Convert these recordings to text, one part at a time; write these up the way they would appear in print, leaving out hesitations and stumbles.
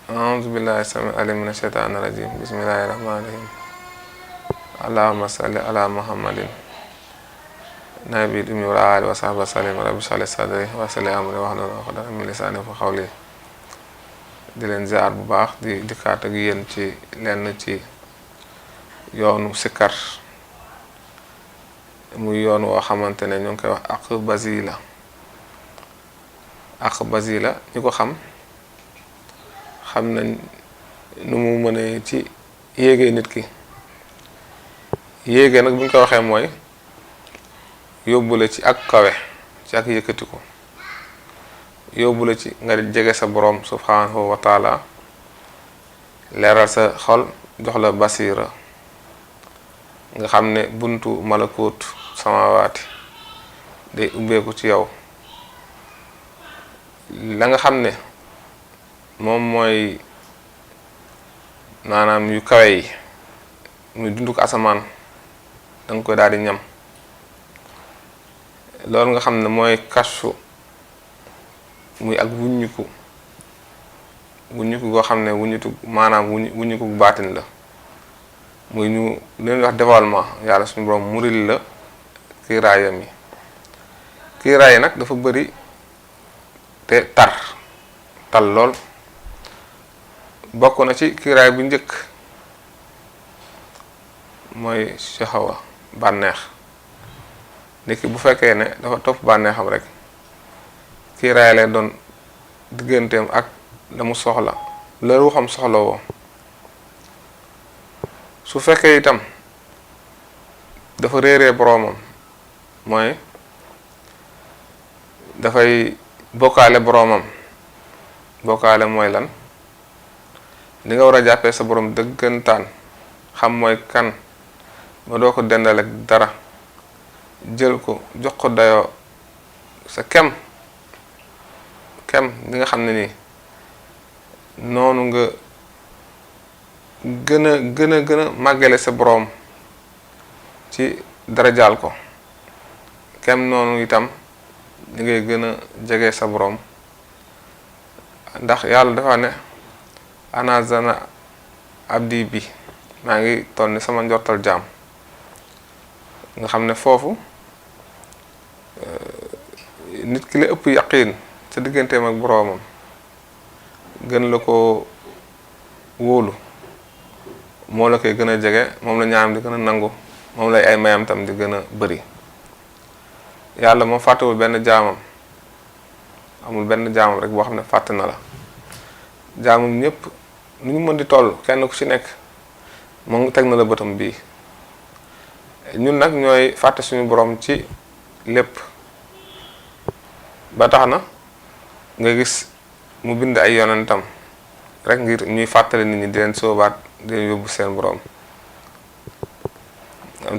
أعوذ بالله السميع العليم من الشيطان الرجيم بسم الله الرحمن الرحيم اللهم صل على محمد نبي الأمي وعلى آله وصحبه وسلم رب اشرح لي صدري ويسر لي أمري واحلل عقدة من لساني yafqahu qawli di leen ziar bu baax di dikkaat ak yéen ci lenn ci yoonu sikkar muy yoon woo xamante ne ñu ngi koy wax aq basila ñi ko xam nañ nu mu mënee ci yéegee nit ki yéegee nag bu ñu ko waxee mooy yóbbule ci ak kawe ci ak yëkkatiku yóbbule ci nga jege sa borom subhanahu wa taala leeral sa xol jox la basira nga xam ne buntu malakut samawaati day ubbeeku ci yow la nga xam ne moom mooy maanaam yu kawe yi muy dunduk asamaan danga koy daal di ñam loolu nga xam ne mooy kashfu muy ak wuññiku goo xam ne wuññiku baatin la muy ñu leen wax dévoilement yàlla suñu borom muril la kiiraayam yi kiiraay yi nag dafa bëri te tal lool bokk na ci kiiraay bu njëkk mooy shahawa bànneex nit ki bu fekkee ne dafa topp bànneexam rek kiiraay lay doon digganteem ak la mu soxla la ruuxam soxla woo su fekkee itam dafa réeree boroomam mooy dafay bokkaale boroomam bokkaale mooy lan li nga war a jàppee sa borom dëggantaan xam mooy kan ba doo ko dendal ak dara jël ko jox ko dayoo sa kem li nga xam ne nii noonu nga gën a màggale sa borom ci darajaal ko kem noonu itam li ngay gën a jege sa borom ndax yàlla dafa ne ana zana abdi bi maa ngi toll ni sama njortal jaam nga xam ne foofu nit ki la ëpp yaqiin sa digganteem ak boroomam gën la ko wóolu moo la koy gën a jege moom la ñaam di gën a nangu moom lay ay mayam tam di gën a bëri yàlla moom fàttewul benn jaamam amul benn jaamam rek boo xam ne fàtte na la jaamam ñëpp nu ñu mën di toll kenn ku ci nekk moom teg na la bëtam bii ñun nag ñooy fàtte suñu borom ci lépp ba tax na nga gis mu bind ay yonentam rek ngir ñuy fàttali nit ñi di leen soobaat di leen yóbbu seen borom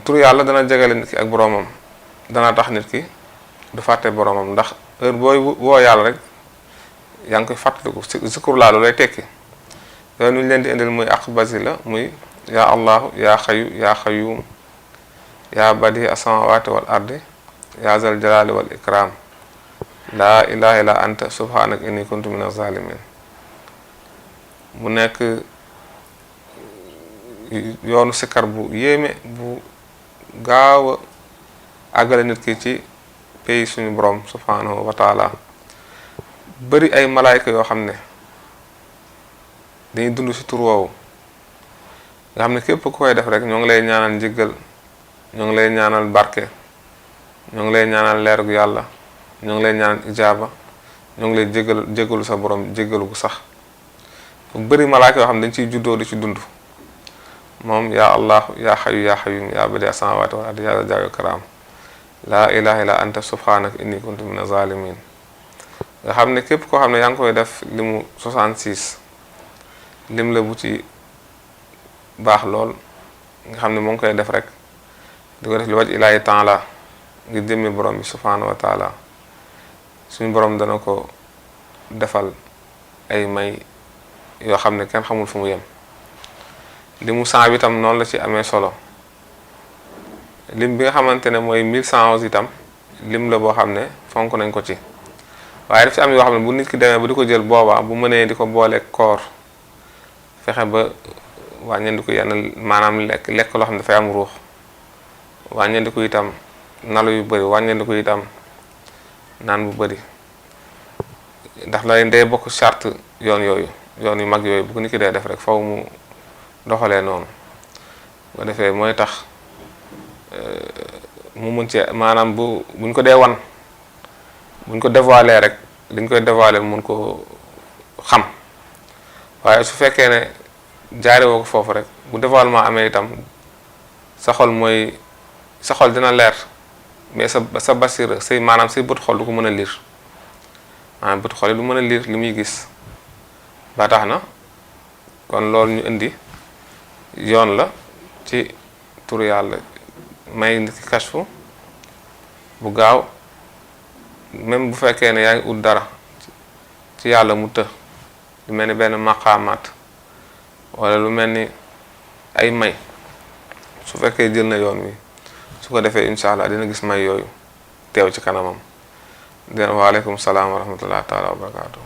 tur yàlla dana jegale nit ki ak boromam dana tax nit ki du fàtte boromam ndax heure booy woo yàlla rek yaa ngi koy fàttaliku zikur laa lu lay tekki yooyu nu ñu leen di indil muy aq basila muy yaa allahu yaa xayu yaa xayuum yaa badi as-samawati wal ardi yaa zal jalali wal ikram laa ilaha illa anta subhanak inni kuntu minaz zalimin mu nekk yoonu sikkar bu yéeme bu gaaw a àggale nit ki ci pays suñu borom subhanahu wa taala bëri ay malaayka yoo xam ne dañuy dund ci tur woowu nga xam ne képp ku koy def rek ñoo ngi lay ñaanal njëggal ñoo ngi lay ñaanal barke ñoo ngi lay ñaanal leerug yàlla ñoo ngi lay ñaanal ijaaba ñoo ngi lay jéggalu sa borom jéggalu gu sax bëri malaaka yoo xam ne dañ ciy juddoo di ci dund moom yaa allah yaa xayu yaa xayum yaa badi as-samawati wal ardi yaa jaayu karaam laa ilaha illa anta subhanaka inni kuntu mina zalimin nga xam ne képp koo xam ne yaa ngi koy def limu 66 lim la bu ci baax lool nga xam ne moo ngi koy def rek di ko def li waj ilaahi taala ngir jëmmi borom bi subhanahu wa taala suñu borom dana ko defal ay may yoo xam ne kenn xamul fu mu yem limu 100 bi tam noonu la ci amee solo lim bi nga xamante ne mooy 1111 itam lim la boo xam ne fonk nañ ko ci waaye daf ci am yoo xam ne bu nit ki demee ba di ko jël boobaa bu mënee di ko booleeg koor fexe ba wàññandiku yenn maanaam lekk loo xam ne dafay am ruux wàññandiku itam nalu yu bëri wàññandiku itam naan bu bëri ndax lay ndey bokk charte yoon yu mag yooyu bu ko nit ki dee def rek faw mu doxalee noonu bu defee mooy tax mu mun ci maanaam buñ ko dee buñ ko dévoiler rek dañ koy dévoiler mun ko xam waaye su fekkee ne jaare woo ko foofu rek bu dévoilement amee itam sa xol dina leer mais sa basira maanaam say bët xol du ko mën a liir maanaam bët xol yi du mën a liir li muy gis ba tax na kon loolu ñu indi yoon la ci turu yàlla may nit ki kashfu bu gaaw même bu fekkee ne yaa ngi ut dara ci yàlla mu të lu mel ni benn maqaamaat wala lu mel ni ay may su fekkee jël na yoon wi su ko defee incha allah dina gis may yooyu teew ci kanamam dina waaleykum salaam wa rahmatullah taala wa barakaatu